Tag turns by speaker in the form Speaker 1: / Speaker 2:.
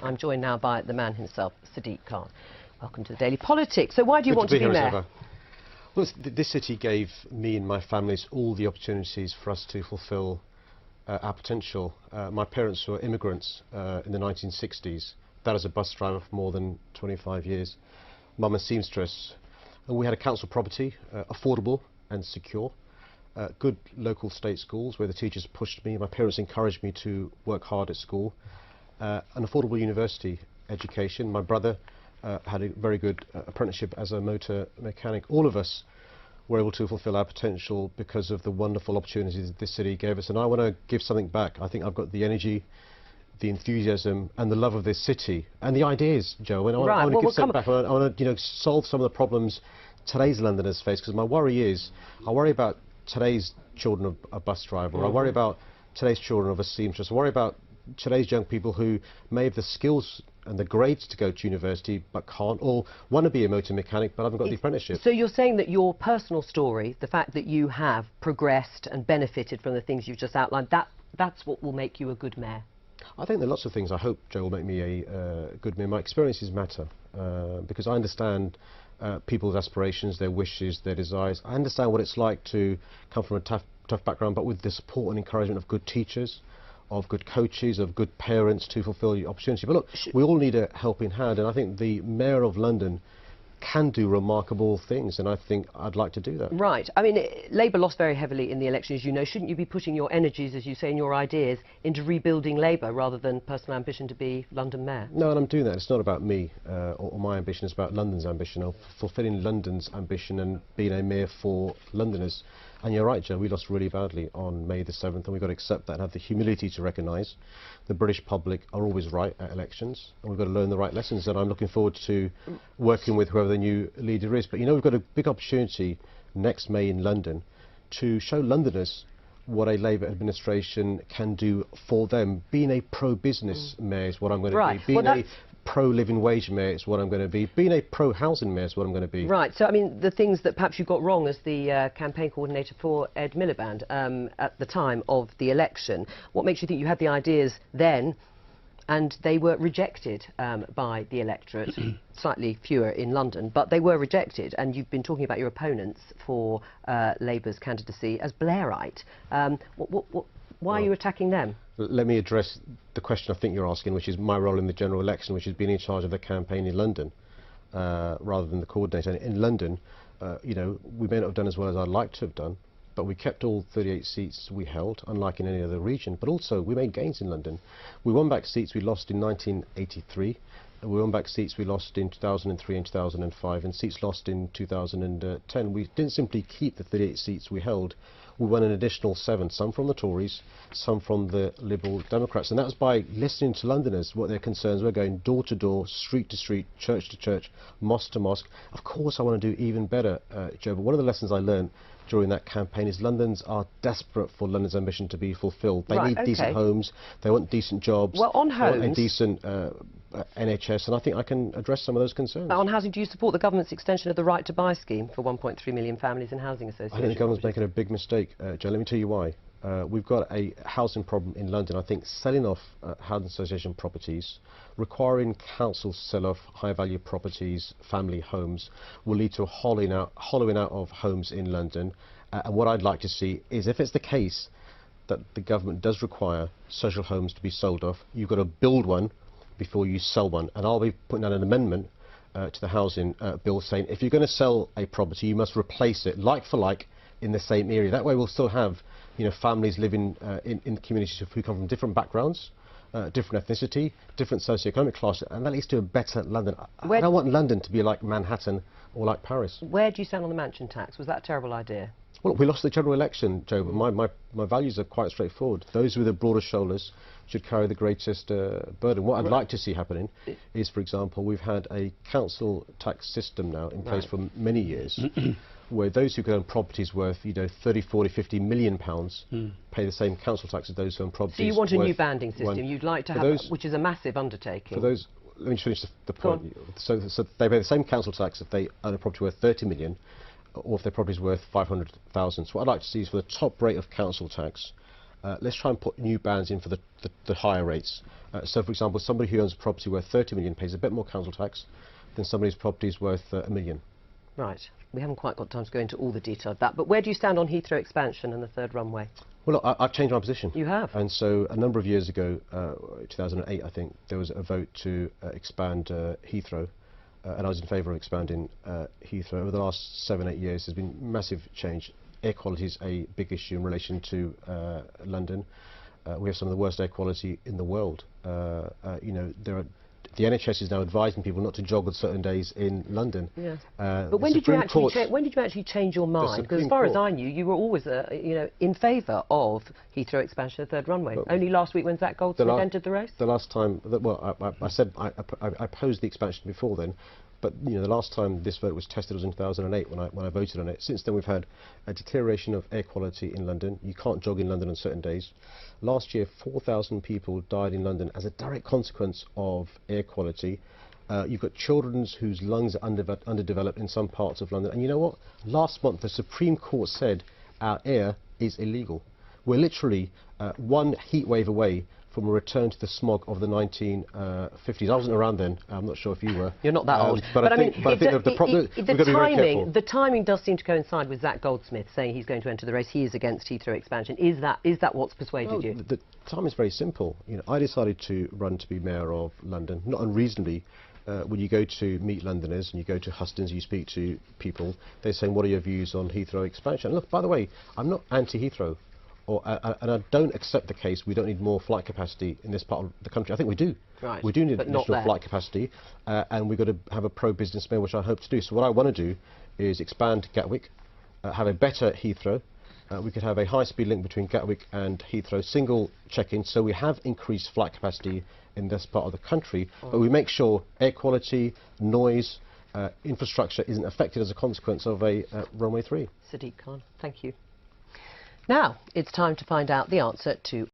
Speaker 1: I'm joined now by the man himself, Sadiq Khan. Welcome to the Daily Politics. So why do you want to be mayor?
Speaker 2: Well, this city gave me and my families all the opportunities for us to fulfil our potential. My parents were immigrants in the 1960s. Dad as a bus driver for more than 25 years. Mum a seamstress. And we had a council property, affordable and secure. Good local state schools where the teachers pushed me. My parents encouraged me to work hard at school. An affordable university education. My brother had a very good apprenticeship as a motor mechanic. All of us were able to fulfill our potential because of the wonderful opportunities that this city gave us. And I want to give something back. I think I've got the energy, the enthusiasm and the love of this city and the ideas, Joe. And I want to give something back. I want to solve some of the problems today's Londoners face, because my worry is, I worry about today's children of a bus driver, I worry about today's children of a seamstress, I worry about today's young people who may have the skills and the grades to go to university but can't, or want to be a motor mechanic but haven't got the apprenticeship.
Speaker 1: So you're saying that your personal story, the fact that you have progressed and benefited from the things you've just outlined, that's what will make you a good mayor?
Speaker 2: I think there are lots of things I hope, Joe, will make me a good mayor. My experiences matter because I understand people's aspirations, their wishes, their desires. I understand what it's like to come from a tough background, but with the support and encouragement of good teachers, of good coaches, of good parents to fulfil the opportunity. But look, we all need a helping hand, and I think the Mayor of London can do remarkable things, and I think I'd like to do that.
Speaker 1: Right. I mean, Labour lost very heavily in the election, as you know. Shouldn't you be putting your energies, as you say, and your ideas into rebuilding Labour rather than personal ambition to be London Mayor?
Speaker 2: No, and I'm doing that. It's not about me or my ambition. It's about London's ambition, of fulfilling London's ambition and being a mayor for Londoners. And you're right, Joe, we lost really badly on May the 7th, and we've got to accept that and have the humility to recognise the British public are always right at elections, and we've got to learn the right lessons, and I'm looking forward to working with whoever the new leader is. But you know, we've got a big opportunity next May in London to show Londoners what a Labour administration can do for them. Being a pro-business mayor is what I'm going to be. Being a pro-living wage mayor is what I'm going to be. Being a pro-housing mayor is what I'm going to be.
Speaker 1: Right, so I mean, the things that perhaps you got wrong as the campaign coordinator for Ed Miliband at the time of the election, what makes you think you had the ideas then and they were rejected by the electorate? Slightly fewer in London, but they were rejected, and you've been talking about your opponents for Labour's candidacy as Blairite. Why are you attacking them?
Speaker 2: Let me address the question I think you're asking, which is my role in the general election, which is being in charge of the campaign in London, rather than the coordinator. In London, you know, we may not have done as well as I'd like to have done, but we kept all 38 seats we held, unlike in any other region. But also, we made gains in London. We won back seats we lost in 1983. We won back seats we lost in 2003 and 2005, and seats lost in 2010. We didn't simply keep the 38 seats we held. We won an additional 7, some from the Tories, some from the Liberal Democrats. And that was by listening to Londoners, what their concerns were, going door to door, street to street, church to church, mosque to mosque. Of course I want to do even better, Joe, but one of the lessons I learned during that campaign is Londoners are desperate for London's ambition to be fulfilled. They need decent homes, they want decent jobs,
Speaker 1: well, on homes,
Speaker 2: they want a decent NHS, and I think I can address some of those concerns.
Speaker 1: On housing, do you support the government's extension of the Right to Buy scheme for 1.3 million families and housing associations?
Speaker 2: I think the government's making a big mistake, Joe. Let me tell you why. We've got a housing problem in London. I think selling off housing association properties, requiring councils to sell off high-value properties, family homes, will lead to a hollowing out of homes in London. And what I'd like to see is, if it's the case that the government does require social homes to be sold off, you've got to build one before you sell one. And I'll be putting out an amendment to the housing bill saying, if you're going to sell a property, you must replace it like for like in the same area. That way we'll still have, you know, families living in communities who come from different backgrounds, different ethnicity, different socioeconomic class, and that leads to a better London. I don't want London to be like Manhattan or like Paris.
Speaker 1: Where do you stand on the mansion tax? Was that a terrible idea?
Speaker 2: Well, we lost the general election, Joe, but my values are quite straightforward. Those with the broader shoulders should carry the greatest burden. What I'd like to see happening is, for example, we've had a council tax system now in place for many years, where those who own properties worth, you know, 30, 40, 50 million pounds pay the same council tax as those who own properties.
Speaker 1: So you want a new banding system? You'd like to have, which is a massive undertaking.
Speaker 2: For those, let me finish the point. So they pay the same council tax if they own a property worth 30 million, or if their property is worth 500,000. So what I'd like to see is, for the top rate of council tax, let's try and put new bands in for the higher rates. So, for example, somebody who owns a property worth 30 million pays a bit more council tax than somebody whose property is worth £1 million.
Speaker 1: Right. We haven't quite got time to go into all the detail of that, but where do you stand on Heathrow expansion and the third runway?
Speaker 2: Well, look, I've changed my position.
Speaker 1: You have?
Speaker 2: And so a number of years ago, 2008, I think, there was a vote to expand Heathrow, and I was in favour of expanding Heathrow. Over the last 7, 8 years, there's been massive change. Air quality is a big issue in relation to London. We have some of the worst air quality in the world. You know, the NHS is now advising people not to jog on certain days in London.
Speaker 1: Yes. But when did you actually change your mind? Because as far as I knew, you were always, you know, in favour of Heathrow expansion of the third runway. But only last week when Zac Goldsmith entered the race?
Speaker 2: The last time, I said I opposed the expansion before then. But you know, the last time this vote was tested was in 2008 when I voted on it. Since then, we've had a deterioration of air quality in London. You can't jog in London on certain days. Last year, 4,000 people died in London as a direct consequence of air quality. You've got children whose lungs are underdeveloped in some parts of London. And you know what? Last month, the Supreme Court said our air is illegal. We're literally one heat wave away from a return to the smog of the 1950s. I wasn't around then. I'm not sure if you were.
Speaker 1: You're not that old.
Speaker 2: But I think
Speaker 1: the timing does seem to coincide with Zac Goldsmith saying he's going to enter the race. He is against Heathrow expansion. Is that what's persuaded you?
Speaker 2: The time is very simple. You know, I decided to run to be mayor of London, not unreasonably. When you go to meet Londoners and you go to hustings, you speak to people, they're saying, what are your views on Heathrow expansion? And look, by the way, I'm not anti-Heathrow. And I don't accept the case we don't need more flight capacity in this part of the country. I think we do.
Speaker 1: Right.
Speaker 2: We do need additional flight capacity, and we've got to have a pro-business mayor, which I hope to do. So what I want to do is expand Gatwick, have a better Heathrow. We could have a high-speed link between Gatwick and Heathrow, single check-in, so we have increased flight capacity in this part of the country, but we make sure air quality, noise, infrastructure isn't affected as a consequence of a runway 3.
Speaker 1: Sadiq Khan, thank you. Now, it's time to find out the answer to